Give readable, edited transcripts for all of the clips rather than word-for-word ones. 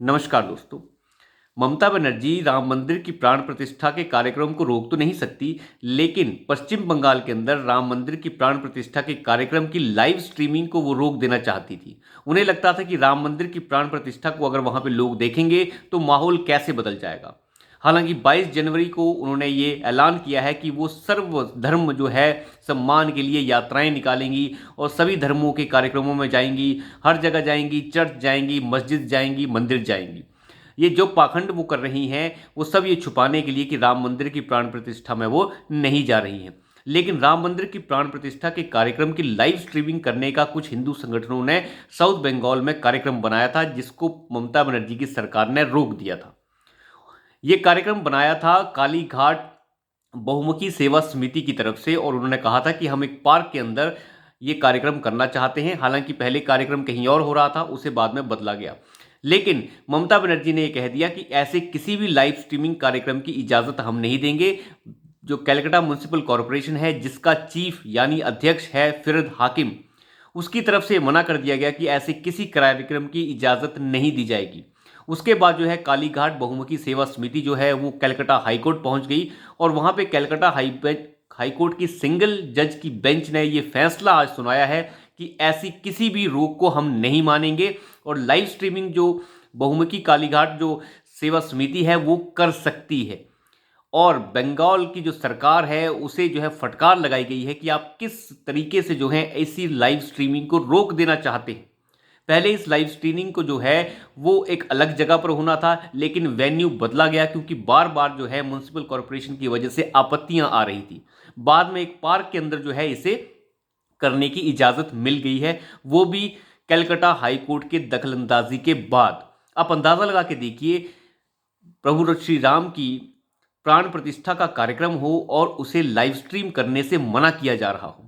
नमस्कार दोस्तों। ममता बनर्जी राम मंदिर की प्राण प्रतिष्ठा के कार्यक्रम को रोक तो नहीं सकती, लेकिन पश्चिम बंगाल के अंदर राम मंदिर की प्राण प्रतिष्ठा के कार्यक्रम की लाइव स्ट्रीमिंग को वो रोक देना चाहती थी। उन्हें लगता था कि राम मंदिर की प्राण प्रतिष्ठा को अगर वहां पे लोग देखेंगे तो माहौल कैसे बदल जाएगा। हालांकि 22 जनवरी को उन्होंने ये ऐलान किया है कि वो सर्वधर्म जो है सम्मान के लिए यात्राएं निकालेंगी और सभी धर्मों के कार्यक्रमों में जाएंगी, हर जगह जाएंगी, चर्च जाएंगी, मस्जिद जाएंगी, मंदिर जाएंगी। ये जो पाखंड वो कर रही हैं वो सब ये छुपाने के लिए कि राम मंदिर की प्राण प्रतिष्ठा में वो नहीं जा रही हैं। लेकिन राम मंदिर की प्राण प्रतिष्ठा के कार्यक्रम की लाइव स्ट्रीमिंग करने का कुछ हिंदू संगठनों ने साउथ बंगाल में कार्यक्रम बनाया था, जिसको ममता बनर्जी की सरकार ने रोक दिया था। ये कार्यक्रम बनाया था काली घाट बहुमुखी सेवा समिति की तरफ से, और उन्होंने कहा था कि हम एक पार्क के अंदर ये कार्यक्रम करना चाहते हैं। हालांकि पहले कार्यक्रम कहीं और हो रहा था, उसे बाद में बदला गया। लेकिन ममता बनर्जी ने यह कह दिया कि ऐसे किसी भी लाइव स्ट्रीमिंग कार्यक्रम की इजाजत हम नहीं देंगे। जो कलकत्ता म्युनिसिपल कॉरपोरेशन है, जिसका चीफ यानी अध्यक्ष है फिरद हाकिम, उसकी तरफ से मना कर दिया गया कि ऐसे किसी कार्यक्रम की इजाजत नहीं दी जाएगी। उसके बाद जो है कालीघाट बहुमुखी सेवा समिति जो है वो कलकत्ता हाईकोर्ट पहुंच गई, और वहां पे कलकत्ता हाईकोर्ट की सिंगल जज की बेंच ने ये फैसला आज सुनाया है कि ऐसी किसी भी रोक को हम नहीं मानेंगे, और लाइव स्ट्रीमिंग जो बहुमुखी कालीघाट जो सेवा समिति है वो कर सकती है। और बंगाल की जो सरकार है उसे जो है फटकार लगाई गई है कि आप किस तरीके से जो है ऐसी लाइव स्ट्रीमिंग को रोक देना चाहते हैं। पहले इस लाइव स्ट्रीमिंग को जो है वो एक अलग जगह पर होना था, लेकिन वेन्यू बदला गया क्योंकि बार बार जो है म्युनिसिपल कॉरपोरेशन की वजह से आपत्तियां आ रही थी। बाद में एक पार्क के अंदर जो है इसे करने की इजाजत मिल गई है, वो भी कलकत्ता हाईकोर्ट के दखलंदाजी के बाद। आप अंदाजा लगा के देखिए, प्रभु श्री राम की प्राण प्रतिष्ठा का कार्यक्रम हो और उसे लाइव स्ट्रीम करने से मना किया जा रहा हो,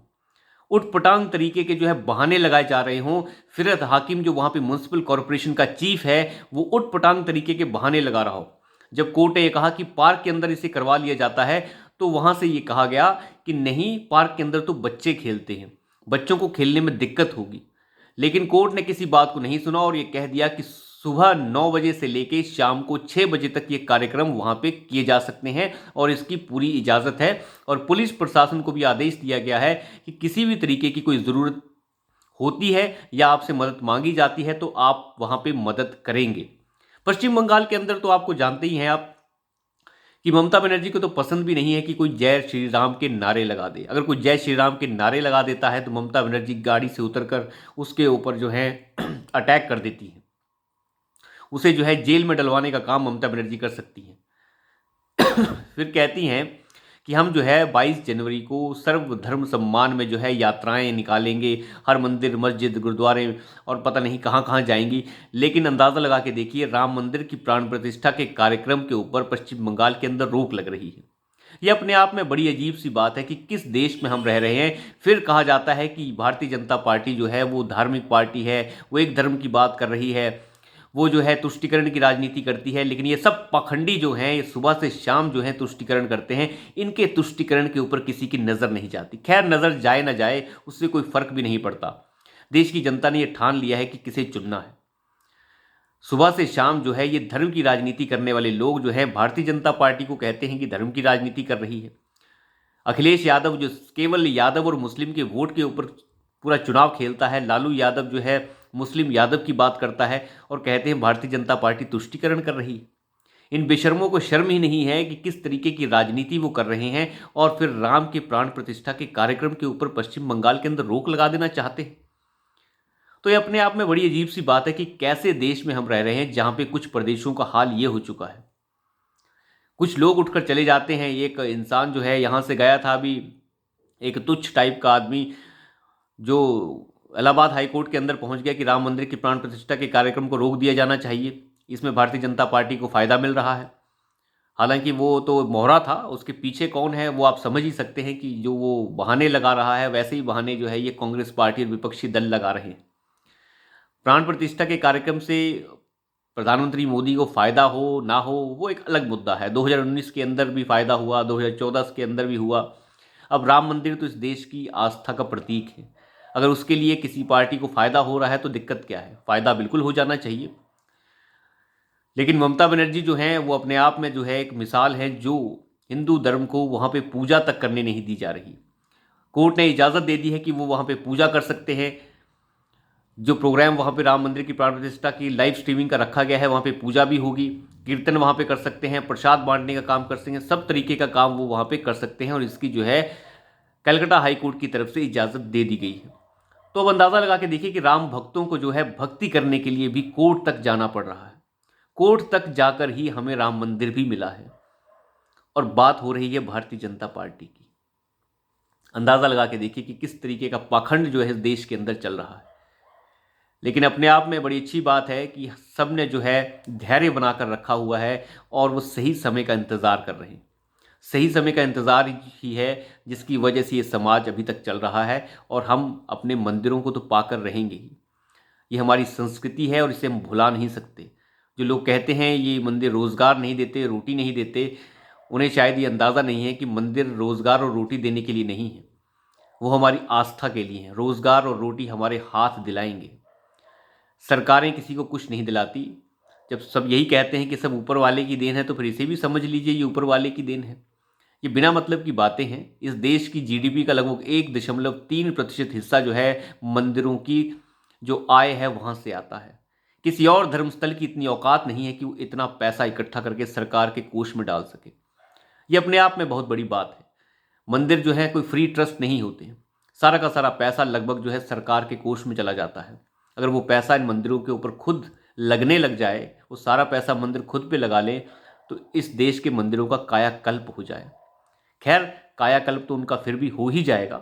उटपटांग तरीके के जो है बहाने लगाए जा रहे हों। फिरत हाकिम जो वहां पे म्युनिसिपल कॉरपोरेशन का चीफ है वो उटपटांग तरीके के बहाने लगा रहा हो। जब कोर्ट ने यह कहा कि पार्क के अंदर इसे करवा लिया जाता है, तो वहां से ये कहा गया कि नहीं, पार्क के अंदर तो बच्चे खेलते हैं, बच्चों को खेलने में दिक्कत होगी। लेकिन कोर्ट ने किसी बात को नहीं सुना और ये कह दिया कि सुबह 9 बजे से लेकर शाम को 6 बजे तक ये कार्यक्रम वहां पे किए जा सकते हैं और इसकी पूरी इजाज़त है। और पुलिस प्रशासन को भी आदेश दिया गया है कि किसी भी तरीके की कोई ज़रूरत होती है या आपसे मदद मांगी जाती है तो आप वहां पे मदद करेंगे। पश्चिम बंगाल के अंदर तो आपको जानते ही हैं आप कि ममता बनर्जी को तो पसंद भी नहीं है कि कोई जय श्री राम के नारे लगा दे। अगर कोई जय श्री राम के नारे लगा देता है तो ममता बनर्जी गाड़ी से उतरकर उसके ऊपर जो है अटैक कर देती है। उसे जो है जेल में डलवाने का काम ममता बनर्जी कर सकती हैं। फिर कहती हैं कि हम जो है 22 जनवरी को सर्वधर्म सम्मान में जो है यात्राएं निकालेंगे, हर मंदिर, मस्जिद, गुरुद्वारे और पता नहीं कहाँ कहाँ जाएंगी। लेकिन अंदाज़ा लगा के देखिए, राम मंदिर की प्राण प्रतिष्ठा के कार्यक्रम के ऊपर पश्चिम बंगाल के अंदर रोक लग रही है। यह अपने आप में बड़ी अजीब सी बात है कि किस देश में हम रह रहे हैं। फिर कहा जाता है कि भारतीय जनता पार्टी जो है वो धार्मिक पार्टी है, वो एक धर्म की बात कर रही है, वो जो है तुष्टिकरण की राजनीति करती है। लेकिन ये सब पाखंडी जो हैं, ये सुबह से शाम जो है तुष्टिकरण करते हैं। इनके तुष्टिकरण के ऊपर किसी की नज़र नहीं जाती। खैर, नज़र जाए ना जाए उससे कोई फर्क भी नहीं पड़ता। देश की जनता ने यह ठान लिया है कि किसे चुनना है। सुबह से शाम जो है ये धर्म की राजनीति करने वाले लोग जो है भारतीय जनता पार्टी को कहते हैं कि धर्म की राजनीति कर रही है। अखिलेश यादव जो केवल यादव और मुस्लिम के वोट के ऊपर पूरा चुनाव खेलता है, लालू यादव जो है मुस्लिम यादव की बात करता है और कहते हैं भारतीय जनता पार्टी तुष्टिकरण कर रही है। इन बेशर्मों को शर्म ही नहीं है कि किस तरीके की राजनीति वो कर रहे हैं, और फिर राम के प्राण प्रतिष्ठा के कार्यक्रम के ऊपर पश्चिम बंगाल के अंदर रोक लगा देना चाहते हैं। तो ये अपने आप में बड़ी अजीब सी बात है कि कैसे देश में हम रह रहे हैं जहां पे कुछ प्रदेशों का हाल ये हो चुका है। कुछ लोग उठकर चले जाते हैं। एक इंसान जो है यहाँ से गया था अभी, एक तुच्छ टाइप का आदमी जो इलाहाबाद हाई कोर्ट के अंदर पहुंच गया कि राम मंदिर की प्राण प्रतिष्ठा के कार्यक्रम को रोक दिया जाना चाहिए, इसमें भारतीय जनता पार्टी को फायदा मिल रहा है। हालांकि वो तो मोहरा था, उसके पीछे कौन है वो आप समझ ही सकते हैं कि जो वो बहाने लगा रहा है वैसे ही बहाने जो है ये कांग्रेस पार्टी और विपक्षी दल लगा रहे हैं। प्राण प्रतिष्ठा के कार्यक्रम से प्रधानमंत्री मोदी को फायदा हो ना हो वो एक अलग मुद्दा है। 2019 के अंदर भी फायदा हुआ, 2014 के अंदर भी हुआ। अब राम मंदिर तो इस देश की आस्था का प्रतीक है। अगर उसके लिए किसी पार्टी को फायदा हो रहा है तो दिक्कत क्या है? फायदा बिल्कुल हो जाना चाहिए। लेकिन ममता बनर्जी जो हैं वो अपने आप में जो है एक मिसाल है, जो हिंदू धर्म को वहाँ पे पूजा तक करने नहीं दी जा रही। कोर्ट ने इजाज़त दे दी है कि वो वहाँ पे पूजा कर सकते हैं। जो प्रोग्राम वहाँ पे राम मंदिर की प्राण प्रतिष्ठा की लाइव स्ट्रीमिंग का रखा गया है, वहाँ पे पूजा भी होगी, कीर्तन वहाँ पे कर सकते हैं, प्रसाद बांटने का काम कर सकते हैं, सब तरीके का काम वो वहाँ पे कर सकते हैं। और इसकी जो है कलकत्ता हाई कोर्ट की तरफ से इजाज़त दे दी गई है। तो अब अंदाज़ा लगा के देखिए कि राम भक्तों को जो है भक्ति करने के लिए भी कोर्ट तक जाना पड़ रहा है। कोर्ट तक जाकर ही हमें राम मंदिर भी मिला है, और बात हो रही है भारतीय जनता पार्टी की। अंदाज़ा लगा के देखिए कि किस तरीके का पाखंड जो है इस देश के अंदर चल रहा है। लेकिन अपने आप में बड़ी अच्छी बात है कि सब ने जो है धैर्य बनाकर रखा हुआ है, और वो सही समय का इंतज़ार कर रहे हैं। सही समय का इंतज़ार ही है जिसकी वजह से ये समाज अभी तक चल रहा है, और हम अपने मंदिरों को तो पाकर रहेंगे ही। ये हमारी संस्कृति है और इसे हम भुला नहीं सकते। जो लोग कहते हैं ये मंदिर रोज़गार नहीं देते, रोटी नहीं देते, उन्हें शायद ये अंदाज़ा नहीं है कि मंदिर रोज़गार और रोटी देने के लिए नहीं है, वो हमारी आस्था के लिए है। रोज़गार और रोटी हमारे हाथ दिलाएंगे। सरकारें किसी को कुछ नहीं दिलाती। जब सब यही कहते हैं कि सब ऊपर वाले की देन है, तो फिर इसे भी समझ लीजिए ये ऊपर वाले की देन है। ये बिना मतलब की बातें हैं। इस देश की जीडीपी का लगभग 1.3% हिस्सा जो है मंदिरों की जो आय है वहाँ से आता है। किसी और धर्मस्थल की इतनी औकात नहीं है कि वो इतना पैसा इकट्ठा करके सरकार के कोष में डाल सके। ये अपने आप में बहुत बड़ी बात है। मंदिर जो है कोई फ्री ट्रस्ट नहीं होते हैं। सारा का सारा पैसा लगभग जो है सरकार के कोष में चला जाता है। अगर वो पैसा इन मंदिरों के ऊपर खुद लगने लग जाए, वो सारा पैसा मंदिर खुद पे लगा ले, तो इस देश के मंदिरों का कायाकल्प हो जाए। खैर, कायाकल्प तो उनका फिर भी हो ही जाएगा,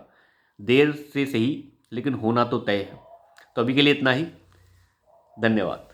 देर से सही, लेकिन होना तो तय है। तो अभी के लिए इतना ही। धन्यवाद।